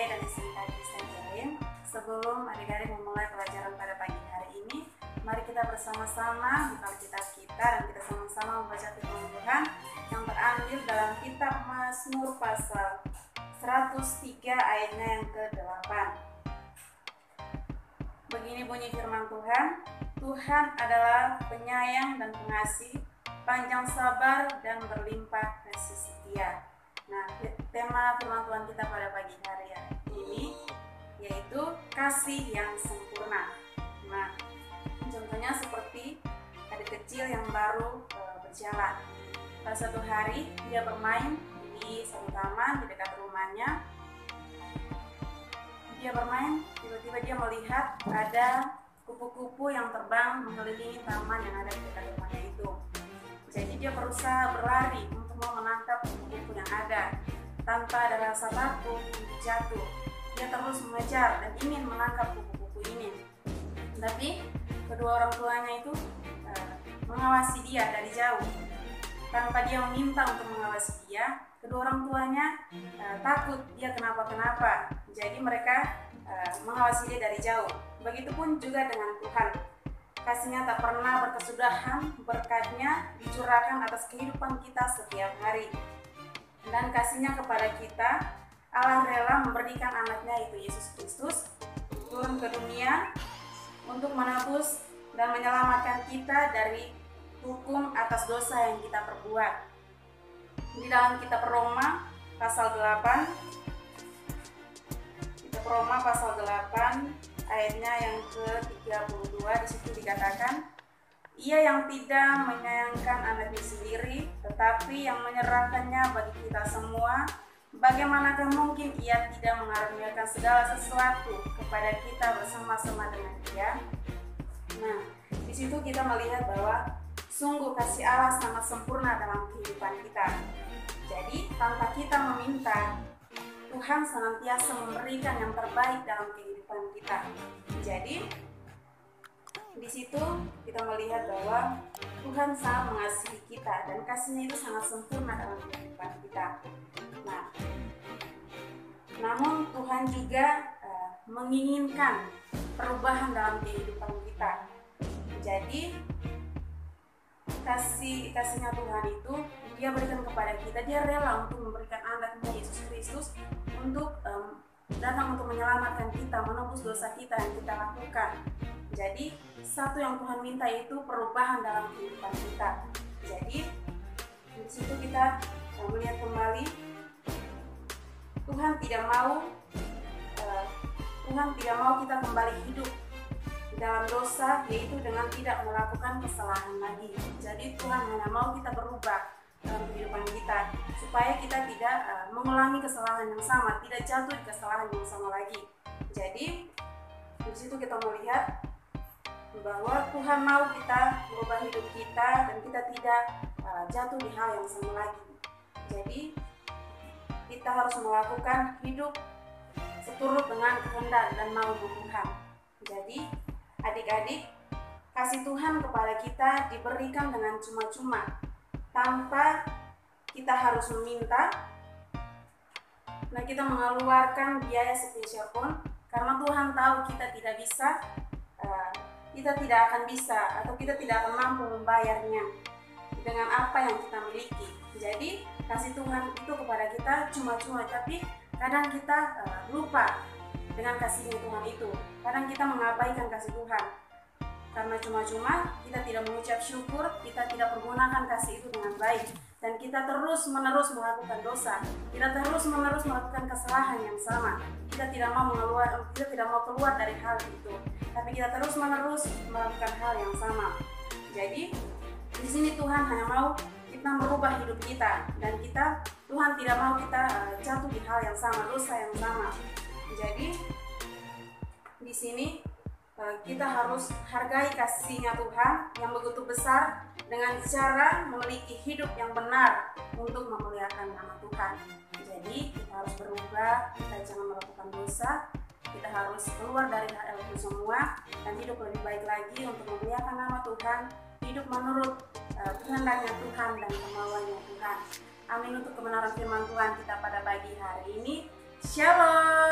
dan istri Kristen Jaim. Sebelum adik-adik memulai pelajaran pada pagi hari ini, mari kita bersama-sama buka kitab kita dan kita sama-sama membaca firman Tuhan yang terambil dalam kitab Mazmur pasal 103 ayatnya yang ke-8. Begini bunyi firman Tuhan, Tuhan adalah penyayang dan pengasih, panjang sabar dan berlimpah kasih setia. Nah, tema firman Tuhan kita pada pagi hari ini yaitu kasih yang sempurna. Nah, contohnya seperti adik kecil yang baru berjalan. Pada suatu hari dia bermain di satu taman di dekat rumahnya. Dia bermain, tiba-tiba dia melihat ada kupu-kupu yang terbang mengelilingi taman yang ada di dekat rumahnya itu. Jadi dia berusaha berlari untuk mau menangkap kupu-kupu yang ada. Tanpa ada rasa takut untuk jatuh, dia terus mengejar dan ingin menangkap kupu-kupu ini. Tapi kedua orang tuanya itu mengawasi dia dari jauh. Tanpa dia meminta untuk mengawasi dia, kedua orang tuanya takut dia kenapa-kenapa. Jadi mereka mengawasi dia dari jauh. Begitupun juga dengan Tuhan. Kasih-Nya tak pernah berkesudahan, berkat-Nya dicurahkan atas kehidupan kita setiap hari. Dan kasih-Nya kepada kita, Allah rela memberikan anak-Nya yaitu Yesus Kristus turun ke dunia untuk menebus dan menyelamatkan kita dari hukum atas dosa yang kita perbuat. Di dalam kitab Roma pasal 8, kitab Roma pasal 8 ayatnya yang ke-32, di situ dikatakan, Ia yang tidak menyayangkan anaknya sendiri, tetapi yang menyerahkannya bagi kita semua, bagaimanakah mungkin Ia tidak mengaruniakan segala sesuatu kepada kita bersama-sama dengan Dia? Nah, di situ kita melihat bahwa sungguh kasih Allah sangat sempurna dalam kehidupan kita. Jadi, tanpa kita meminta, Tuhan senantiasa memberikan yang terbaik dalam kehidupan kita. Jadi, di situ kita melihat bahwa Tuhan sangat mengasihi kita dan kasih-Nya itu sangat sempurna dalam kehidupan kita. Nah, namun Tuhan juga menginginkan perubahan dalam kehidupan kita. Jadi, kasih-Nya Tuhan itu Dia berikan kepada kita. Dia rela untuk memberikan anak-Nya Yesus Kristus untuk datang untuk menyelamatkan kita, menebus dosa kita yang kita lakukan. Jadi satu yang Tuhan minta itu perubahan dalam kehidupan kita. Jadi di situ kita melihat kembali Tuhan tidak mau kita kembali hidup dalam dosa, yaitu dengan tidak melakukan kesalahan lagi. Jadi Tuhan hanya mau kita berubah dalam kehidupan kita supaya kita tidak mengulangi kesalahan yang sama, tidak jatuh di kesalahan yang sama lagi. Jadi di situ kita melihat bahwa Tuhan mau kita merubah hidup kita dan kita tidak jatuh di hal yang sama lagi. Jadi kita harus melakukan hidup seturut dengan kehendak dan mau Tuhan. Jadi adik-adik, kasih Tuhan kepada kita diberikan dengan cuma-cuma, tanpa kita harus meminta. Nah, kita mengeluarkan biaya spesial pun, karena Tuhan tahu kita tidak bisa, kita tidak akan bisa, atau kita tidak akan mampu membayarnya dengan apa yang kita miliki. Jadi kasih Tuhan itu kepada kita cuma-cuma, tapi kadang kita lupa dengan kasih Tuhan itu. Kadang kita mengabaikan kasih Tuhan karena cuma-cuma, kita tidak mengucap syukur, kita tidak pergunakan kasih itu dengan baik, dan kita terus-menerus melakukan dosa, kita terus-menerus melakukan kesalahan yang sama. Kita tidak mau keluar dari hal itu, tapi kita terus-menerus melakukan hal yang sama. Jadi di sini Tuhan hanya mau kita merubah hidup kita, dan Tuhan tidak mau kita jatuh di hal yang sama, dosa yang sama. Jadi di sini kita harus hargai kasih-Nya Tuhan yang begitu besar dengan cara memiliki hidup yang benar untuk memuliakan nama Tuhan. Jadi kita harus berubah, kita jangan melakukan dosa, kita harus keluar dari hal itu semua dan hidup lebih baik lagi untuk memuliakan nama Tuhan, hidup menurut kehendaknya Tuhan dan kemauannya Tuhan. Amin untuk kebenaran firman Tuhan kita pada pagi hari ini. Shalom.